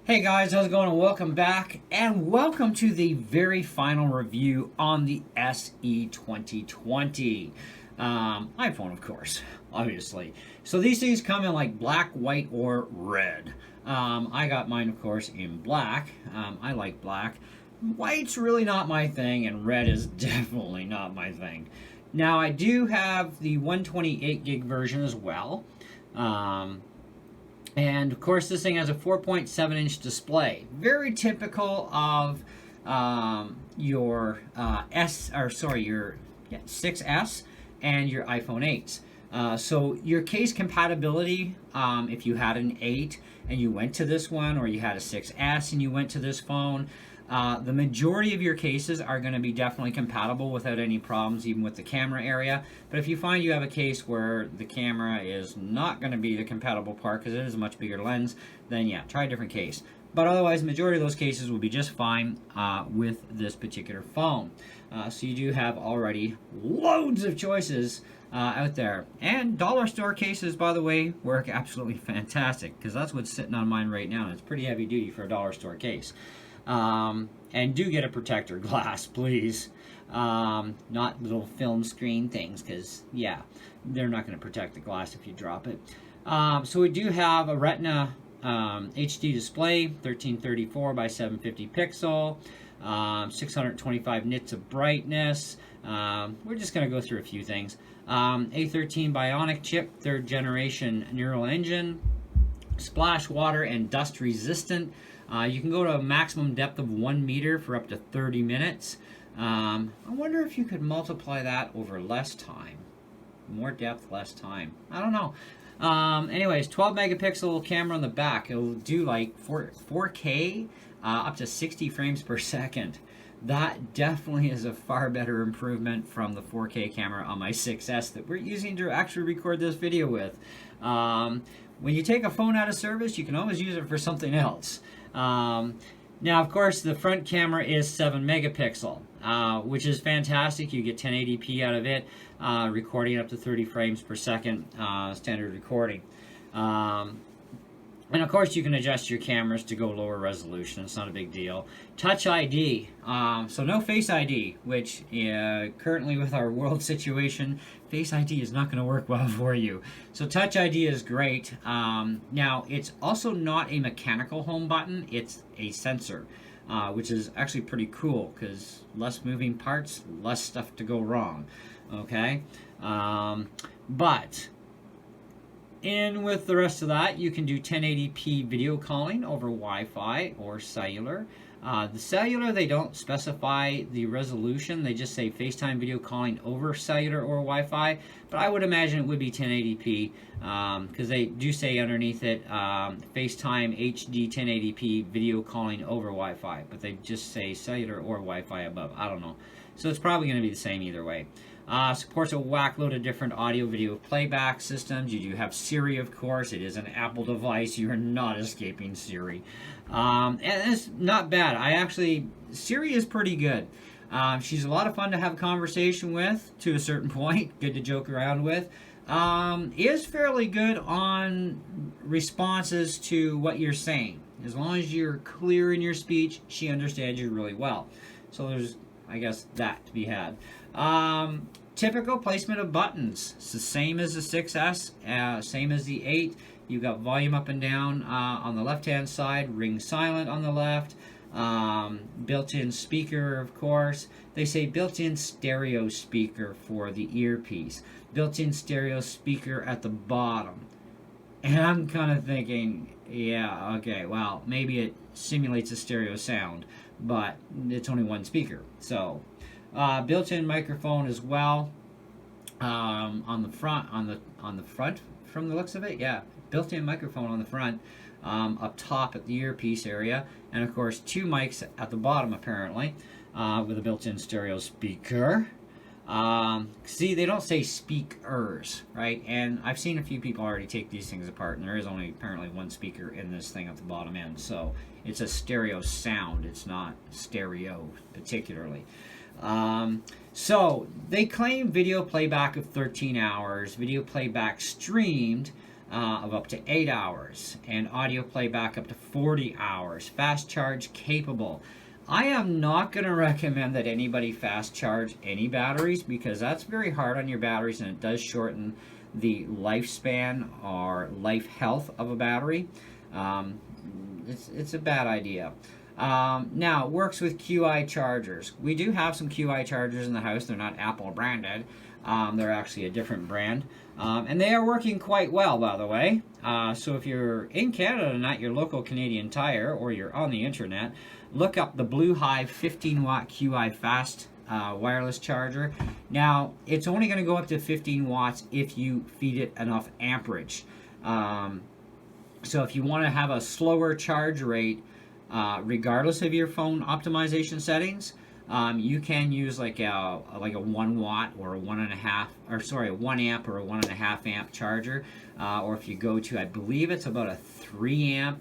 Hey guys, how's it going? And welcome back, and welcome to the very final review on the SE 2020 iPhone, of course, obviously. So these things come in like black, white, or red. I got mine, of course, in black. I like black. White's really not my thing, and red is definitely not my thing. Now, I do have the 128 gig version as well. And of course, this thing has a 4.7-inch display. Very typical of your your 6S and your iPhone 8s. So your case compatibility, if you had an 8 and you went to this one, or you had a 6S and you went to this phone, the majority of your cases are going to be definitely compatible without any problems, even with the camera area. But if you find you have a case where the camera is not going to be the compatible part because it is a much bigger lens, then yeah, try a different case. But otherwise, the majority of those cases will be just fine with this particular phone. So you do have already loads of choices out there. And dollar store cases, by the way, work absolutely fantastic, because that's what's sitting on mine right now. And it's pretty heavy duty for a dollar store case. And do get a protector glass, please. Not little film screen things, because, yeah, they're not going to protect the glass if you drop it. So we do have a Retina HD display, 1334 by 750 pixel, 625 nits of brightness. We're just going to go through a few things. A13 Bionic chip, 3rd generation neural engine, splash water and dust resistant. You can go to a maximum depth of 1 meter for up to 30 minutes. I wonder if you could multiply that over less time. More depth, less time. I don't know. Anyways, 12 megapixel camera on the back. It'll do like 4K up to 60 frames per second. That definitely is a far better improvement from the 4K camera on my 6S that we're using to actually record this video with. When you take a phone out of service, you can always use it for something else. Now, of course, the front camera is 7 megapixel, which is fantastic. You get 1080p out of it, recording up to 30 frames per second, standard recording. And of course, you can adjust your cameras to go lower resolution. It's not a big deal. Touch ID. So no Face ID, which currently with our world situation, Face ID is not going to work well for you. So Touch ID is great. Now, it's also not a mechanical home button. It's a sensor, which is actually pretty cool, because less moving parts, less stuff to go wrong. Okay? But in with the rest of that, you can do 1080p video calling over Wi-Fi or cellular. The cellular, they don't specify the resolution. They just say FaceTime video calling over cellular or Wi-Fi. But I would imagine it would be 1080p, because they do say underneath it, FaceTime HD 1080p video calling over Wi-Fi. But they just say cellular or Wi-Fi above. I don't know. So it's probably going to be the same either way. Supports a whack load of different audio-video playback systems. You do have Siri, of course. It is an Apple device. You are not escaping Siri. And it's not bad. Siri is pretty good. She's a lot of fun to have a conversation with, to a certain point. Good to joke around with. Is fairly good on responses to what you're saying. As long as you're clear in your speech, she understands you really well. So there's, I guess, that to be had. Typical placement of buttons. It's the same as the 6S, same as the 8. You've got volume up and down on the left-hand side, ring silent on the left, built-in speaker, of course. They say built-in stereo speaker for the earpiece, built-in stereo speaker at the bottom. And I'm kind of thinking, yeah, okay, well, maybe it simulates a stereo sound, but it's only one speaker, so... built-in microphone as well, on the front from the looks of it. Yeah, built-in microphone on the front, up top at the earpiece area, and of course 2 mics at the bottom apparently, with a built-in stereo speaker. See, they don't say speakers, right? And I've seen a few people already take these things apart, and there is only apparently 1 speaker in this thing at the bottom end, so it's a stereo sound. It's not stereo particularly. So they claim video playback of 13 hours, video playback streamed of up to 8 hours, and audio playback up to 40 hours. Fast charge capable. I am not going to recommend that anybody fast charge any batteries, because that's very hard on your batteries, and it does shorten the lifespan or life health of a battery. It's a bad idea. Now, it works with QI chargers. We do have some QI chargers in the house. They're not Apple branded. They're actually a different brand. And they are working quite well, by the way. So if you're in Canada and at your local Canadian Tire, or you're on the internet, look up the Blue Hive 15-watt QI fast wireless charger. Now, it's only going to go up to 15 watts if you feed it enough amperage. So if you want to have a slower charge rate, regardless of your phone optimization settings, you can use like a 1 watt or a 1.5, or sorry, a 1 amp or a 1.5 amp charger. Or if you go to, I believe it's about a 3 amp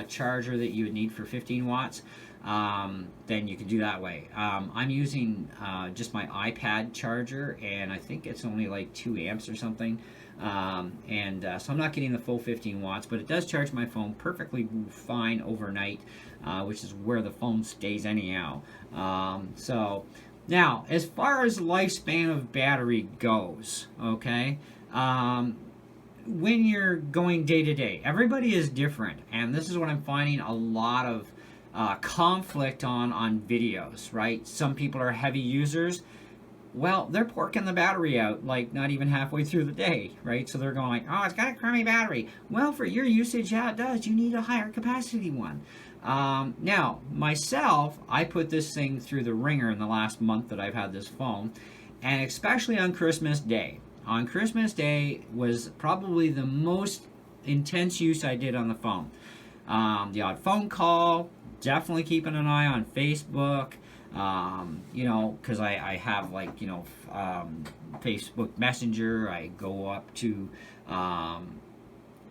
charger that you would need for 15 watts, then you can do that way. I'm using just my iPad charger, and I think it's only like 2 amps or something. So I'm not getting the full 15 watts, but it does charge my phone perfectly fine overnight, which is where the phone stays anyhow. So now, as far as lifespan of battery goes, okay, when you're going day to day, everybody is different, and this is what I'm finding a lot of conflict on videos, right? Some people are heavy users. Well, they're porking the battery out like not even halfway through the day, right? So they're going like, oh, it's got a crummy battery. Well, for your usage, yeah, it does. You need a higher capacity one. Now, myself, I put this thing through the ringer in the last month that I've had this phone, and especially on Christmas Day. On Christmas Day was probably the most intense use I did on the phone. The odd phone call, definitely keeping an eye on Facebook. You know, because I have like, you know, Facebook Messenger. I go up to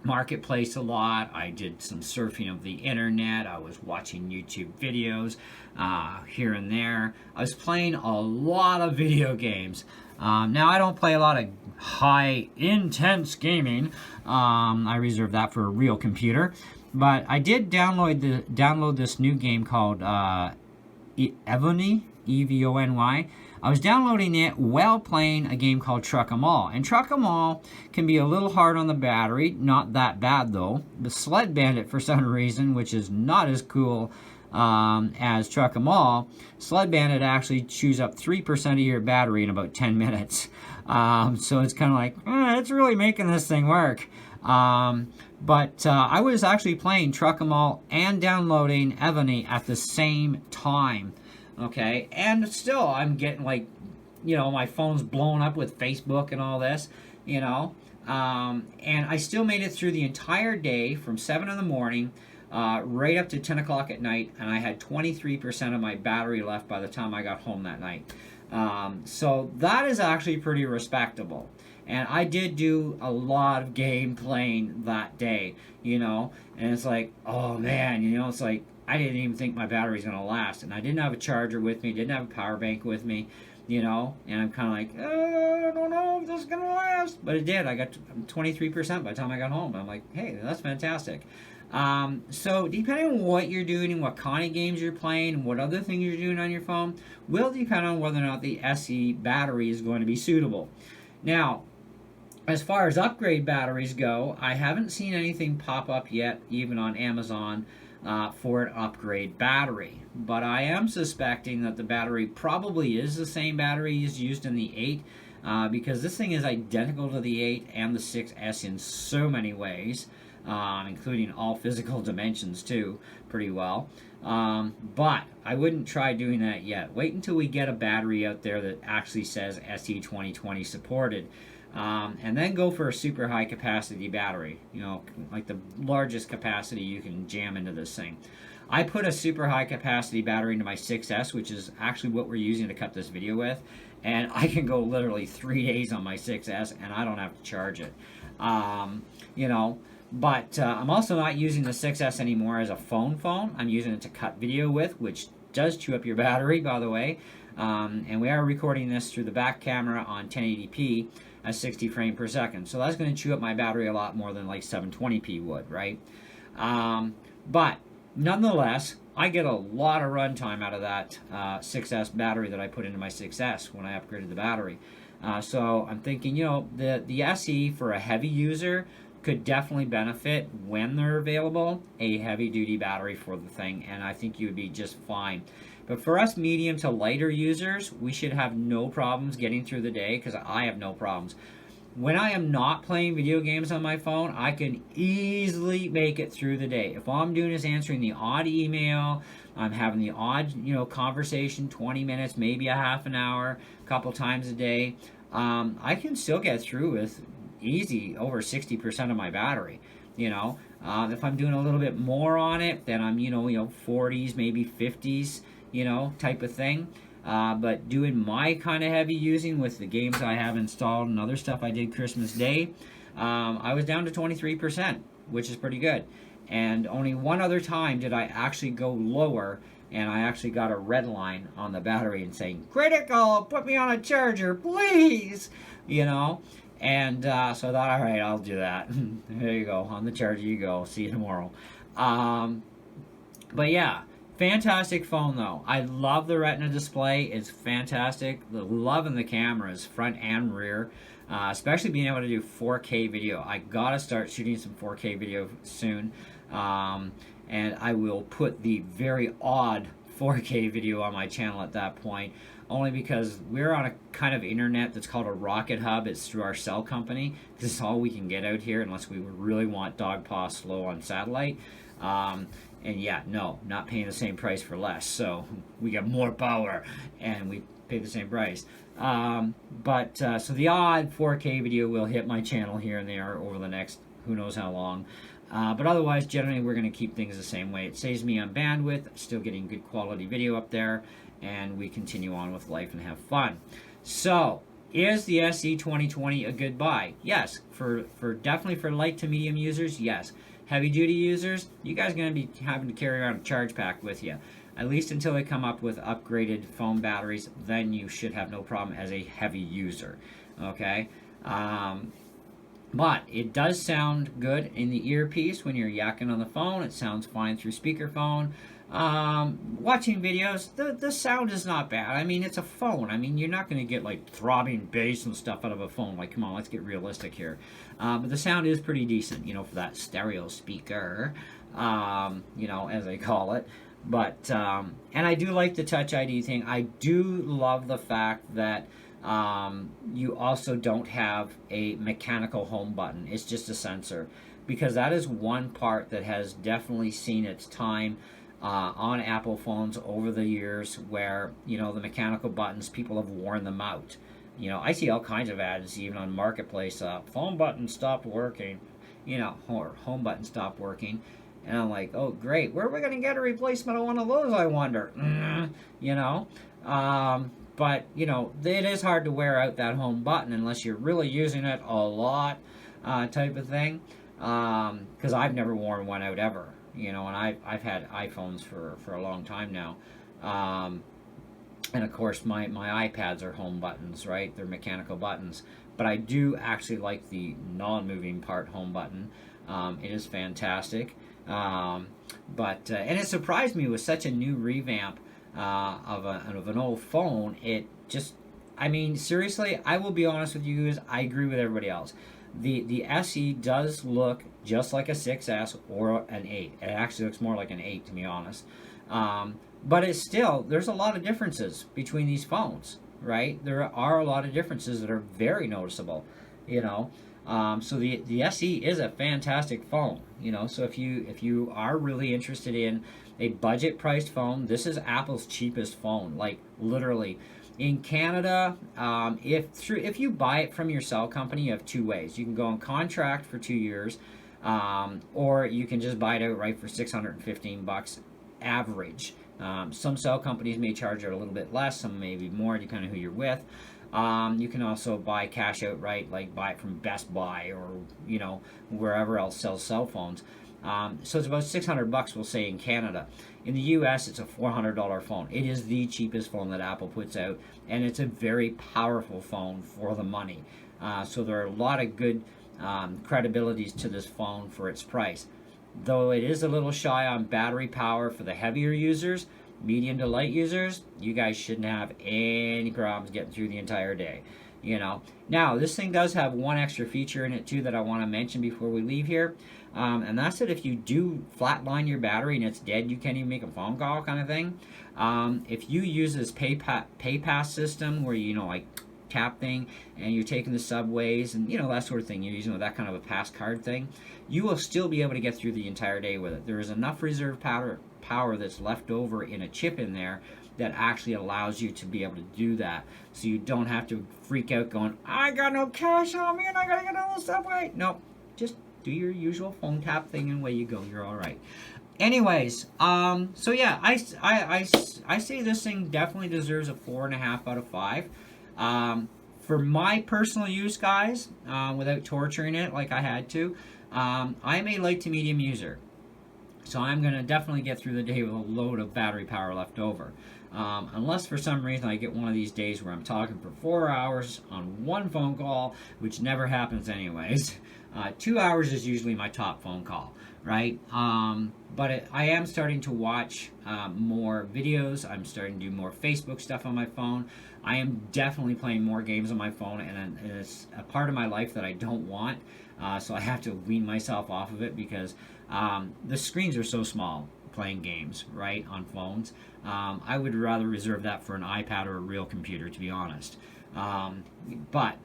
Marketplace a lot. I did some surfing of the internet. I was watching YouTube videos here and there. I was playing a lot of video games. Now, I don't play a lot of high, intense gaming. I reserve that for a real computer. But I did download this new game called Evony, E-V-O-N-Y. I was downloading it while playing a game called Truck 'Em All. And Truck 'Em All can be a little hard on the battery. Not that bad, though. The Sled Bandit, for some reason, which is not as cool as Truck 'Em All, Sled Bandit actually chews up 3% of your battery in about 10 minutes. So it's kind of like, it's really making this thing work. But I was actually playing Truck 'Em All and downloading Evony at the same time. Okay, and still I'm getting like, you know, my phone's blowing up with Facebook and all this, you know. And I still made it through the entire day from 7 in the morning right up to 10 o'clock at night, and I had 23% of my battery left by the time I got home that night. So that is actually pretty respectable. And I did do a lot of game playing that day, you know, and it's like, oh man, you know, it's like, I didn't even think my battery's going to last, and I didn't have a charger with me, didn't have a power bank with me, you know, and I'm kind of like, I don't know if this is going to last, but it did. I got 23% by the time I got home. I'm like, hey, that's fantastic. So depending on what you're doing and what kind of games you're playing and what other things you're doing on your phone will depend on whether or not the SE battery is going to be suitable. Now, as far as upgrade batteries go, I haven't seen anything pop up yet, even on Amazon, for an upgrade battery. But I am suspecting that the battery probably is the same battery as used in the 8, because this thing is identical to the 8 and the 6S in so many ways, including all physical dimensions too, pretty well. But I wouldn't try doing that yet. Wait until we get a battery out there that actually says SE 2020 supported. And then go for a super high capacity battery, you know, like the largest capacity you can jam into this thing. I put a super high capacity battery into my 6S, which is actually what we're using to cut this video with, and I can go literally 3 days on my 6S and I don't have to charge it. You know, but I'm also not using the 6S anymore as a phone. I'm using it to cut video with, which does chew up your battery, by the way. And we are recording this through the back camera on 1080p. at 60 frames per second. So that's going to chew up my battery a lot more than like 720p would, right? But nonetheless, I get a lot of runtime out of that 6S battery that I put into my 6S when I upgraded the battery. So I'm thinking, you know, the SE for a heavy user could definitely benefit when they're available a heavy duty battery for the thing, and I think you would be just fine. But for us medium to lighter users, we should have no problems getting through the day, because I have no problems. When I am not playing video games on my phone, I can easily make it through the day. If all I'm doing is answering the odd email, I'm having the odd, you know, conversation, 20 minutes, maybe a half an hour, a couple times a day, I can still get through with easy over 60% of my battery. You know, if I'm doing a little bit more on it, then I'm, you know, 40s, maybe 50s, you know, type of thing. But doing my kind of heavy using with the games I have installed and other stuff I did Christmas Day, I was down to 23%, which is pretty good. And only one other time did I actually go lower, and I actually got a red line on the battery and saying, critical, put me on a charger, please, you know. And so I thought, all right, I'll do that. There you go, on the charger you go. See you tomorrow. But yeah, fantastic phone though. I love the Retina display. It's fantastic. Loving the cameras, front and rear. Especially being able to do 4K video. I gotta start shooting some 4K video soon. And I will put the very odd 4K video on my channel at that point, only because we're on a kind of internet that's called a rocket hub. It's through our cell company. This is all we can get out here unless we really want dog paw slow on satellite. And yeah, no, not paying the same price for less. So we get more power and we pay the same price. So the odd 4K video will hit my channel here and there over the next who knows how long. But otherwise, generally, we're going to keep things the same way. It saves me on bandwidth, still getting good quality video up there, and we continue on with life and have fun. So, is the SE 2020 a good buy? Yes. For definitely for light to medium users, yes. Heavy duty users, you guys are going to be having to carry around a charge pack with you. At least until they come up with upgraded phone batteries, then you should have no problem as a heavy user. Okay? But it does sound good in the earpiece when you're yakking on the phone. It sounds fine through speakerphone. Watching videos, the sound is not bad. I mean, it's a phone. I mean, you're not going to get like throbbing bass and stuff out of a phone. Like, come on, let's get realistic here. But the sound is pretty decent, you know, for that stereo speaker, you know, as they call it. But, and I do like the Touch ID thing. I do love the fact that you also don't have a mechanical home button. It's just a sensor, because that is one part that has definitely seen its time on Apple phones over the years, where, you know, the mechanical buttons, people have worn them out. You know, I see all kinds of ads even on Marketplace, phone button stopped working, you know, or home button stopped working. And I'm like, oh great, where are we going to get a replacement of one of those, I wonder? You know, but, you know, it is hard to wear out that home button unless you're really using it a lot, type of thing. Because I've never worn one out ever, you know, and I've had iPhones for a long time now. And of course, my iPads are home buttons, right? They're mechanical buttons. But I do actually like the non-moving part home button. It is fantastic. And it surprised me with such a new revamp of an old phone. It just, I mean, seriously, I will be honest with you guys, I agree with everybody else. The SE does look just like a 6S or an 8. It actually looks more like an 8, to be honest. But it's still, there's a lot of differences between these phones, right? There are a lot of differences that are very noticeable, you know. So the SE is a fantastic phone, you know. So if you are really interested in a budget priced phone, this is Apple's cheapest phone, like literally. In Canada, if you buy it from your cell company, you have two ways. You can go on contract for 2 years, or you can just buy it outright for $615 average. Some cell companies may charge it a little bit less, some maybe more, depending on who you're with. You can also buy cash outright, like buy it from Best Buy or, you know, wherever else sells cell phones. So it's about $600, we'll say, in Canada. In the US, it's a $400 phone. It is the cheapest phone that Apple puts out, and it's a very powerful phone for the money. So there are a lot of good credibilities to this phone for its price. Though it is a little shy on battery power for the heavier users, medium to light users, you guys shouldn't have any problems getting through the entire day. You know, now this thing does have one extra feature in it too that I want to mention before we leave here, and that's that if you do flatline your battery and it's dead, you can't even make a phone call kind of thing. If you use this pay pass system where you know like tap thing and you're taking the subways and you know that sort of thing, you're using that kind of a pass card thing, you will still be able to get through the entire day with it. There is enough reserve power that's left over in a chip in there that actually allows you to be able to do that, so you don't have to freak out going, I got no cash on me and I gotta get on the subway. No, just do your usual phone tap thing and away you go. You're all right. Anyways, so yeah, I say this thing definitely deserves a 4.5 out of 5. For my personal use, guys, without torturing it like I had to, I'm a light to medium user. So I'm going to definitely get through the day with a load of battery power left over. Unless for some reason I get one of these days where I'm talking for 4 hours on one phone call, which never happens anyways. 2 hours is usually my top phone call, right? But I am starting to watch more videos. I'm starting to do more Facebook stuff on my phone. I am definitely playing more games on my phone, and it's a part of my life that I don't want. So I have to wean myself off of it because the screens are so small playing games, right, on phones. I would rather reserve that for an iPad or a real computer, to be honest. But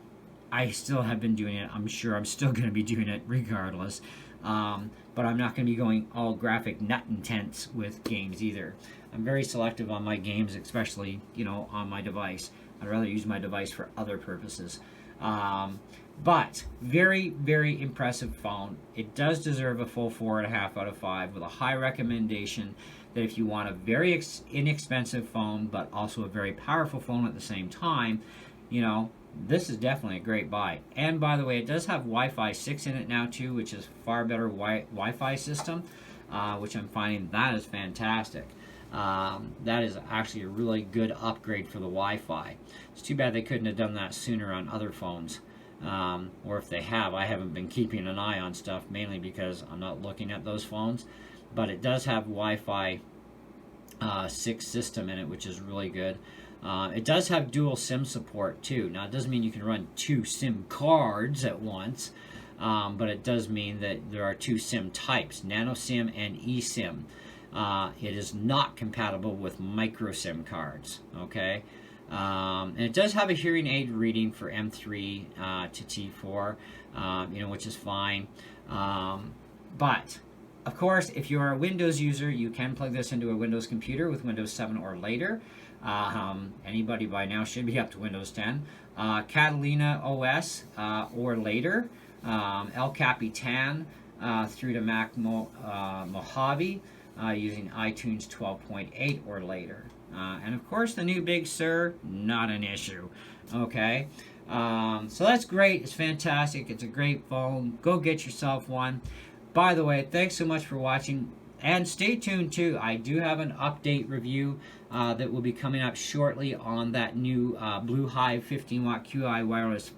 I still have been doing it. I'm sure I'm still going to be doing it regardless. But I'm not going to be going all graphic nut intense with games either. I'm very selective on my games, especially, you know, on my device. I'd rather use my device for other purposes. But very, very impressive phone. It does deserve a full 4.5 out of 5 with a high recommendation that if you want a very inexpensive phone but also a very powerful phone at the same time, you know, this is definitely a great buy. And by the way, it does have Wi-Fi 6 in it now too, which is far better Wi-Fi system, which I'm finding that is fantastic. That is actually a really good upgrade for the Wi-Fi. It's too bad they couldn't have done that sooner on other phones. Or if they have, I haven't been keeping an eye on stuff, mainly because I'm not looking at those phones. But it does have Wi-Fi 6 system in it, which is really good. It does have dual SIM support too. Now it doesn't mean you can run 2 SIM cards at once, but it does mean that there are 2 SIM types, nano SIM and eSIM. It is not compatible with micro SIM cards, okay? And it does have a hearing aid reading for M3 to T4, you know, which is fine. But of course, if you're a Windows user, you can plug this into a Windows computer with Windows 7 or later. Anybody by now should be up to Windows 10. Catalina OS or later. El Capitan through to Mac Mojave using iTunes 12.8 or later. And of course, the new Big Sur, not an issue. Okay, so that's great. It's fantastic. It's a great phone. Go get yourself one. By the way, thanks so much for watching. And stay tuned too. I do have an update review that will be coming up shortly on that new Blue Hive 15-watt QI wireless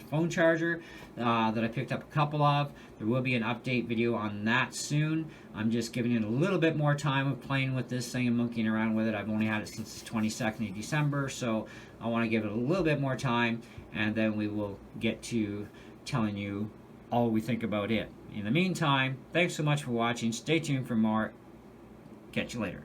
phone charger that I picked up a couple of. There will be an update video on that soon. I'm just giving it a little bit more time of playing with this thing and monkeying around with it. I've only had it since the 22nd of December, so I want to give it a little bit more time, and then we will get to telling you all we think about it. In the meantime, thanks so much for watching. Stay tuned for more. Catch you later.